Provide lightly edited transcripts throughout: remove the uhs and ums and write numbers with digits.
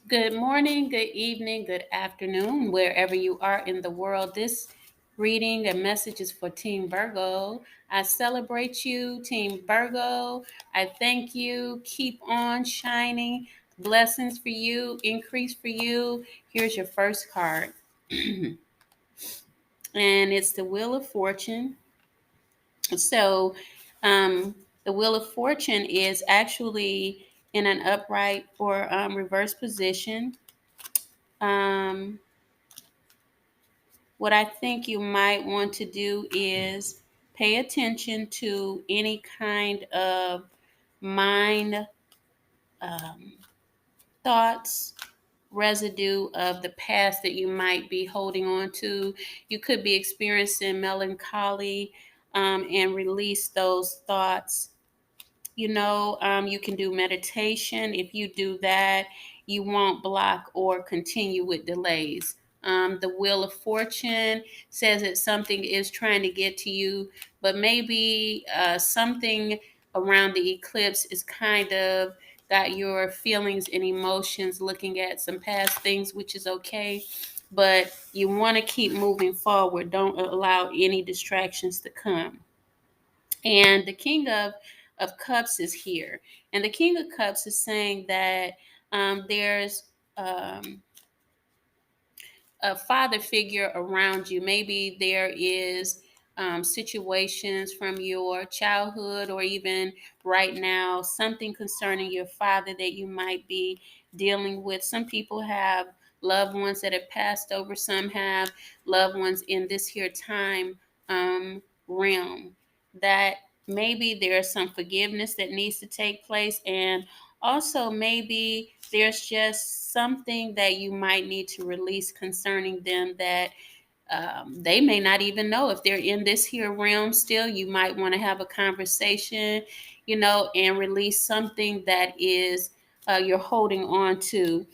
Good morning, good evening, good afternoon, wherever you are in the world. This reading and message is for Team Virgo. I celebrate you, Team Virgo. I thank you. Keep on shining. Blessings for you, increase for you. Here's your first card, and it's the Wheel of Fortune. So, the Wheel of Fortune is actually in an upright or reverse position. Um, What I think you might want to do is pay attention to any kind of mind um, thoughts, residue of the past that you might be holding on to. You could be experiencing melancholy and release those thoughts. You can do meditation. If you do that, you won't block or continue with delays. The Wheel of Fortune says that something is trying to get to you, but maybe something around the eclipse is kind of got your feelings and emotions looking at some past things, which is okay. But you want to keep moving forward. Don't allow any distractions to come. And the King of Cups is here. And the King of Cups is saying that there's um, a father figure around you. Maybe there is situations from your childhood or even right now, something concerning your father that you might be dealing with. Some people have loved ones that have passed over, some have loved ones in this here time realm. That maybe there's some forgiveness that needs to take place, and also maybe there's just something that you might need to release concerning them that they may not even know if they're in this here realm still. You might want to have a conversation, and release something that is you're holding on to.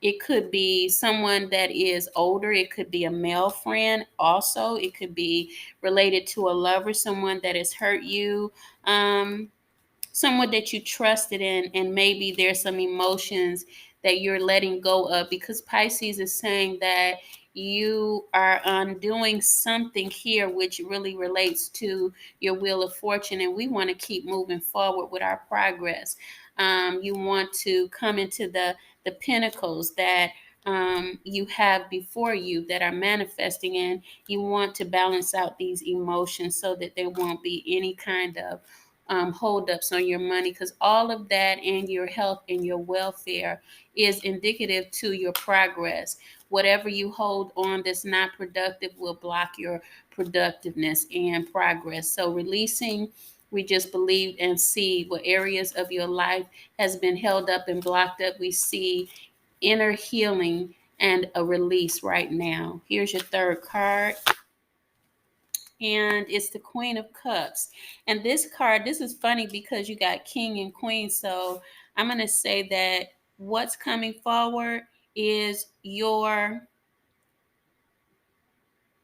It could be someone that is older. It could be a male friend. Also, it could be related to a lover, someone that has hurt you. Someone that you trusted in, and maybe there's some emotions that you're letting go of, because Pisces is saying that you are undoing something here which really relates to your Wheel of Fortune, and we want to keep moving forward with our progress. You want to come into the pinnacles that you have before you that are manifesting, and you want to balance out these emotions so that there won't be any kind of holdups on your money, because all of that and your health and your welfare is indicative to your progress. Whatever you hold on that's not productive will block your productiveness and progress. So releasing, we just believe and see what areas of your life has been held up and blocked up. We see inner healing and a release right now. Here's your third card, and it's the Queen of Cups. And this card, this is funny because you got King and Queen. So I'm going to say that what's coming forward is your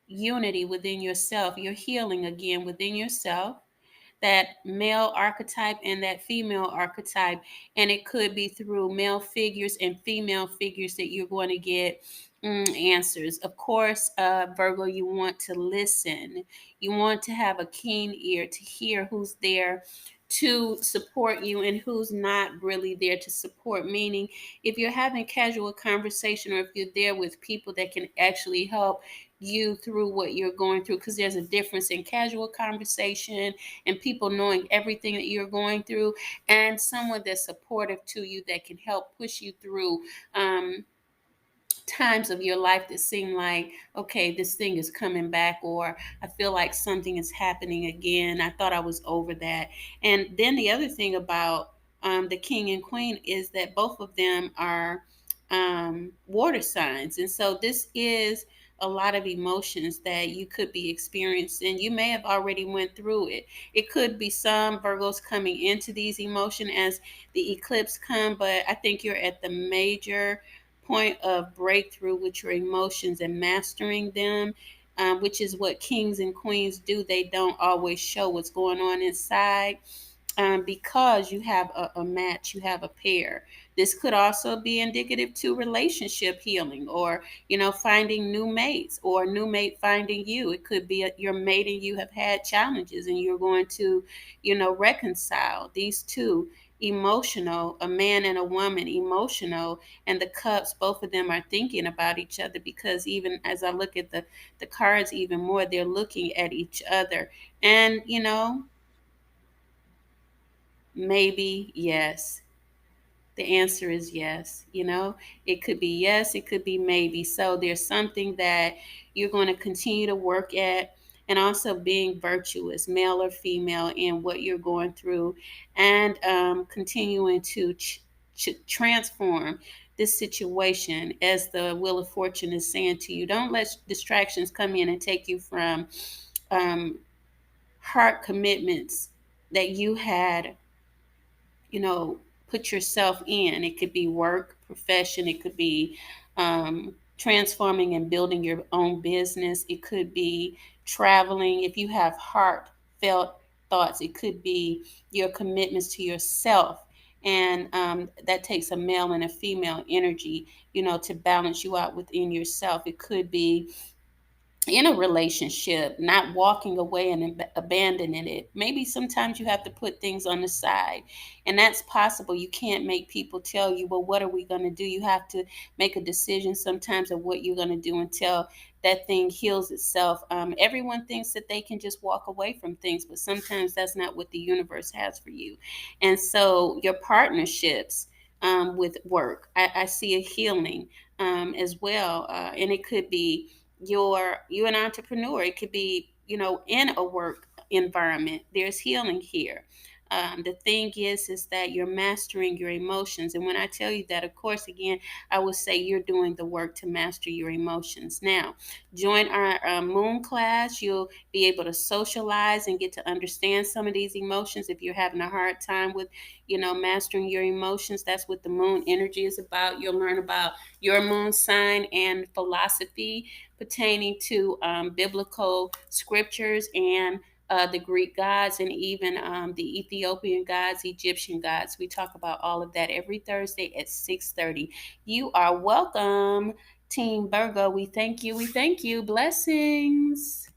unity within yourself, your healing again within yourself, that male archetype and that female archetype. And it could be through male figures and female figures that you're going to get answers. Of course, Virgo, you want to listen. You want to have a keen ear to hear who's there to support you and who's not really there to support. Meaning, if you're having casual conversation, or if you're there with people that can actually help you through what you're going through, because there's a difference in casual conversation and people knowing everything that you're going through, and someone that's supportive to you that can help push you through times of your life that seem like, okay, this thing is coming back, or I feel like something is happening again. I thought I was over that. And then the other thing about the King and Queen is that both of them are water signs. And so this is a lot of emotions that you could be experiencing. You may have already went through it. It could be some Virgos coming into these emotions as the eclipse come, but I think you're at the major point of breakthrough with your emotions and mastering them, which is what kings and queens do. They don't always show what's going on inside, because you have a match, you have a pair. This could also be indicative to relationship healing, or finding new mates, or new mate finding you. It could be your mate and you have had challenges and you're going to reconcile these two. Emotional, a man and a woman, emotional, and the cups, both of them are thinking about each other, because even as I look at the cards even more, they're looking at each other. And maybe yes. The answer is yes. It could be yes, it could be maybe. So there's something that you're going to continue to work at, and also being virtuous, male or female, in what you're going through, and continuing to transform this situation, as the Wheel of Fortune is saying to you. Don't let distractions come in and take you from um, heart commitments that you had you know, put yourself in. It could be work, profession, it could be transforming and building your own business, it could be traveling. If you have heartfelt thoughts, it could be your commitments to yourself. And that takes a male and a female energy, to balance you out within yourself. It could be in a relationship, not walking away and abandoning it. Maybe sometimes you have to put things on the side, and that's possible. You can't make people tell you, well, what are we going to do? You have to make a decision sometimes of what you're going to do until that thing heals itself. Everyone thinks that they can just walk away from things, but sometimes that's not what the universe has for you. And so, your partnerships. With work, I see a healing as well, and it could be you an entrepreneur. It could be in a work environment. There's healing here. The thing is that you're mastering your emotions, and when I tell you that, of course, again, I will say you're doing the work to master your emotions. Now, join our moon class. You'll be able to socialize and get to understand some of these emotions. If you're having a hard time with mastering your emotions, that's what the moon energy is about. You'll learn about your moon sign and philosophy pertaining to biblical scriptures, and the Greek gods, and even the Ethiopian gods, Egyptian gods. We talk about all of that every Thursday at 6:30. You are welcome, Team Virgo. We thank you. We thank you. Blessings.